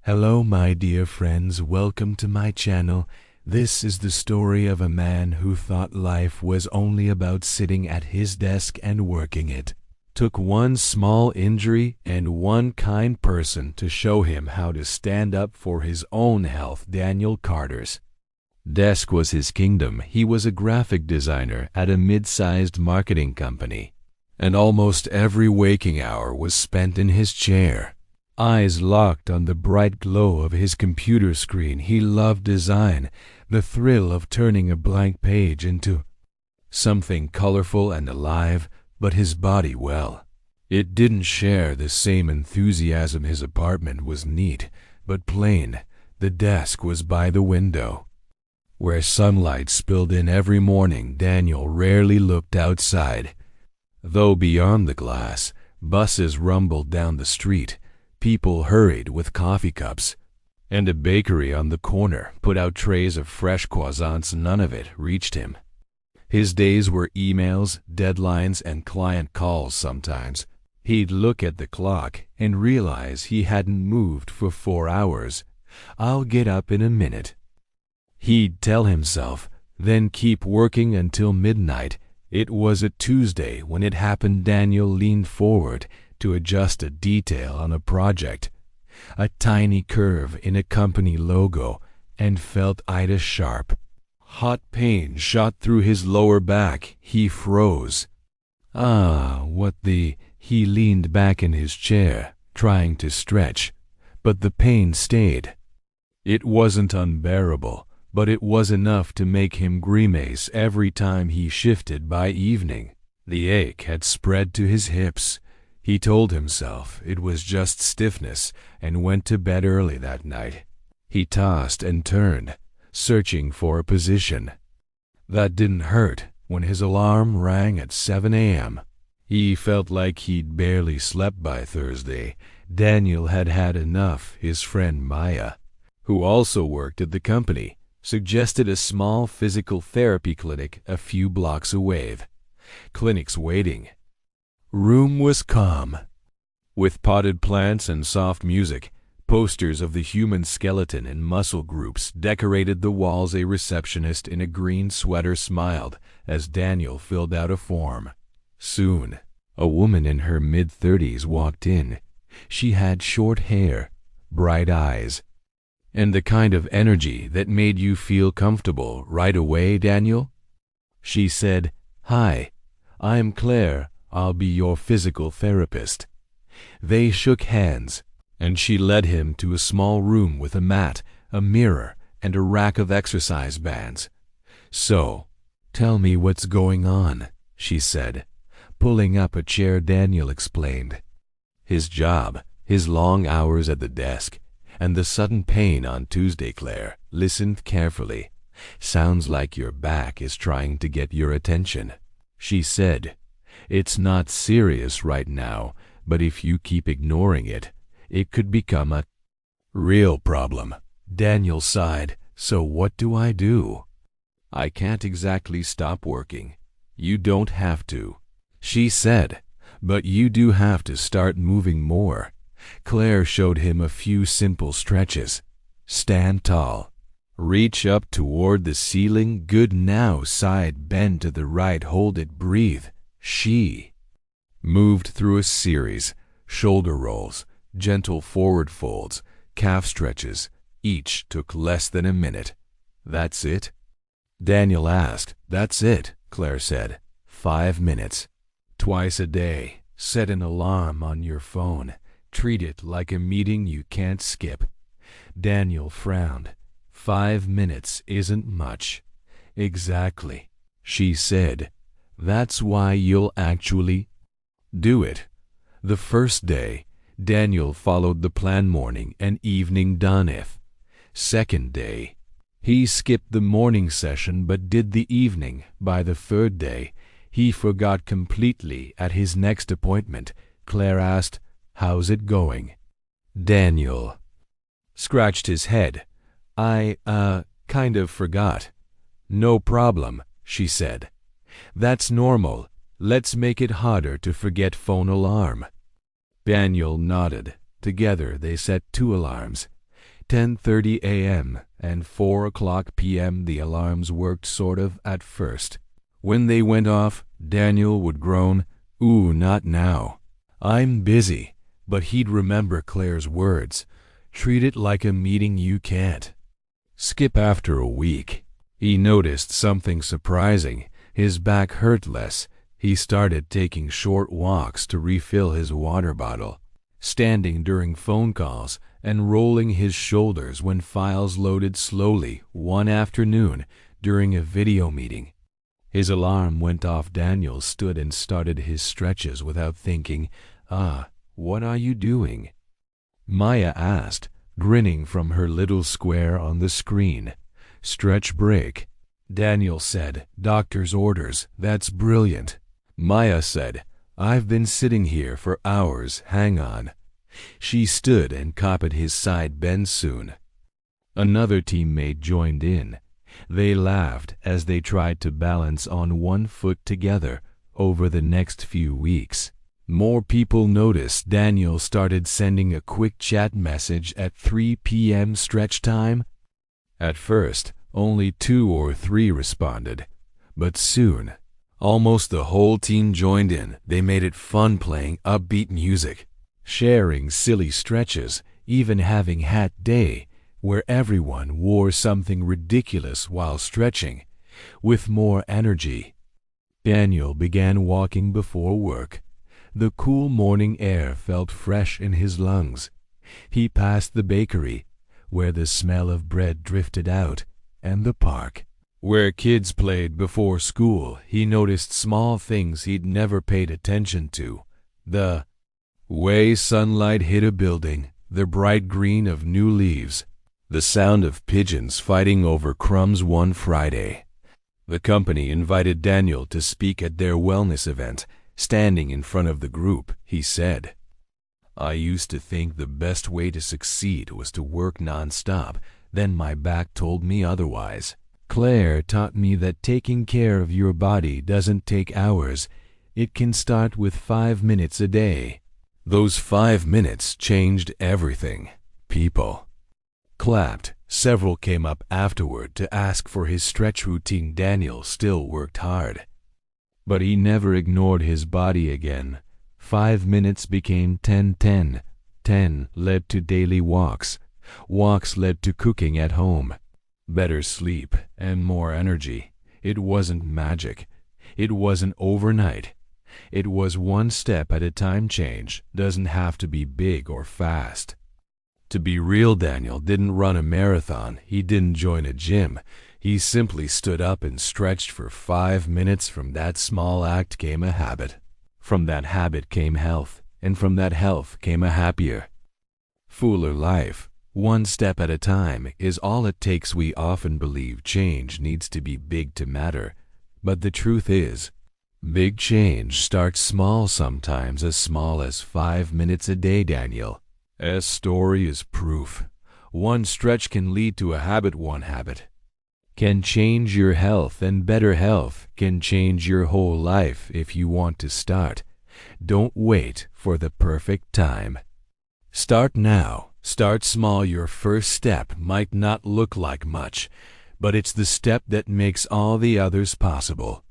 Hello, my dear friends. Welcome to my channel. This is the story of a man who thought life was only about sitting at his desk and working it. Took one small injury and one kind person to show him how to stand up for his own health. Daniel Carter's desk was his kingdom. He was a graphic designer at a mid-sized marketing company, and almost every waking hour was spent in his chair, eyes locked on the bright glow of his computer screen. He loved design, the thrill of turning a blank page into something colorful and alive, but his body, well, it didn't share the same enthusiasm. His apartment was neat, but plain. The desk was by the window, where sunlight spilled in every morning. Daniel rarely looked outside, though beyond the glass, buses rumbled down the street. People hurried with coffee cups, and a bakery on the corner put out trays of fresh croissants. None of it reached him. His days were emails, deadlines, and client calls. Sometimes he'd look at the clock and realize he hadn't moved for 4 hours. "I'll get up in a minute," he'd tell himself, then keep working until midnight. It was a Tuesday when it happened. Daniel leaned forward to adjust a detail on a project, a tiny curve in a company logo, and felt Ida sharp. Hot pain shot through his lower back. He froze. What the... He leaned back in his chair, trying to stretch, but the pain stayed. It wasn't unbearable, but it was enough to make him grimace every time he shifted. By evening, the ache had spread to his hips. He told himself it was just stiffness and went to bed early that night. He tossed and turned, searching for a position that didn't hurt when his alarm rang at 7 a.m. He felt like he'd barely slept by Thursday. Daniel had had enough. His friend Maya, who also worked at the company, suggested a small physical therapy clinic a few blocks away. Clinic's waiting room was calm, with potted plants and soft music. Posters of the human skeleton and muscle groups decorated the walls. A receptionist in a green sweater smiled as Daniel filled out a form. Soon, a woman in her mid-30s walked in. She had short hair, bright eyes, and the kind of energy that made you feel comfortable right away. "Daniel," she said, "Hi, I'm Claire. I'll be your physical therapist." They shook hands, and she led him to a small room with a mat, a mirror, and a rack of exercise bands. "So, tell me what's going on," she said, pulling up a chair. Daniel explained his job, his long hours at the desk, and the sudden pain on Tuesday. Claire listened carefully. "Sounds like your back is trying to get your attention," she said. "It's not serious right now, but if you keep ignoring it, it could become a real problem." Daniel sighed. "So what do I do?" "I can't exactly stop working." "You don't have to," she said, "but you do have to start moving more." Claire showed him a few simple stretches. "Stand tall. Reach up toward the ceiling. Good. Now side bend to the right. Hold it. Breathe." She moved through a series: shoulder rolls, gentle forward folds, calf stretches. Each took less than a minute. "That's it?" Daniel asked. "That's it," Claire said. 5 minutes. Twice a day. Set an alarm on your phone. Treat it like a meeting you can't skip." Daniel frowned. 5 minutes isn't much." "Exactly," she said. "That's why you'll actually do it." The first day, Daniel followed the plan: morning and evening done. Second day, he skipped the morning session but did the evening. By the third day, he forgot completely. At his next appointment, Claire asked, "How's it going?" Daniel scratched his head. I kind of forgot." "No problem," she said. "That's normal. Let's make it harder to forget." Phone alarm. Daniel nodded. Together they set 2 alarms. 10:30 a.m. and 4 o'clock p.m. the alarms worked sort of at first. When they went off, Daniel would groan, "Ooh, not now. I'm busy." But he'd remember Claire's words, "Treat it like a meeting you can't skip." After a week, he noticed something surprising. His back hurt less. He started taking short walks to refill his water bottle, standing during phone calls, and rolling his shoulders when files loaded slowly. One afternoon, during a video meeting, his alarm went off. Daniel stood and started his stretches without thinking. What are you doing?" Maya asked, grinning from her little square on the screen. "Stretch break." Daniel said, "Doctor's orders. That's brilliant." Maya said, "I've been sitting here for hours. Hang on." She stood and copied his side bend. Soon another teammate joined in. They laughed as they tried to balance on one foot together. Over the next few weeks, more people noticed. Daniel started sending a quick chat message at 3 p.m. stretch time. At first, only 2 or 3 responded, but soon, almost the whole team joined in. They made it fun, playing upbeat music, sharing silly stretches, even having hat day, where everyone wore something ridiculous while stretching. With more energy, Daniel began walking before work. The cool morning air felt fresh in his lungs. He passed the bakery, where the smell of bread drifted out, and the park, where kids played before school. He noticed small things he'd never paid attention to. The way sunlight hit a building, the bright green of new leaves, the sound of pigeons fighting over crumbs. One Friday, the company invited Daniel to speak at their wellness event. Standing in front of the group, he said, "I used to think the best way to succeed was to work non-stop. Then my back told me otherwise. Claire taught me that taking care of your body doesn't take hours. It can start with 5 minutes a day." Those 5 minutes changed everything. People clapped. Several came up afterward to ask for his stretch routine. Daniel still worked hard, but he never ignored his body again. 5 minutes became 10, 10. 10 led to daily walks. Walks led to cooking at home, better sleep, and more energy. It wasn't magic. It wasn't overnight. It was one step at a time. Change doesn't have to be big or fast. To be real, Daniel didn't run a marathon. He didn't join a gym. He simply stood up and stretched for 5 minutes. From that small act came a habit. From that habit came health. And from that health came a happier, fuller life. One step at a time is all it takes. We often believe change needs to be big to matter. But the truth is, big change starts small, sometimes as small as 5 minutes a day. Daniel's story is proof. One stretch can lead to a habit. One habit can change your health, and better health can change your whole life. If you want to start, don't wait for the perfect time. Start now. Start small. Your first step might not look like much, but it's the step that makes all the others possible.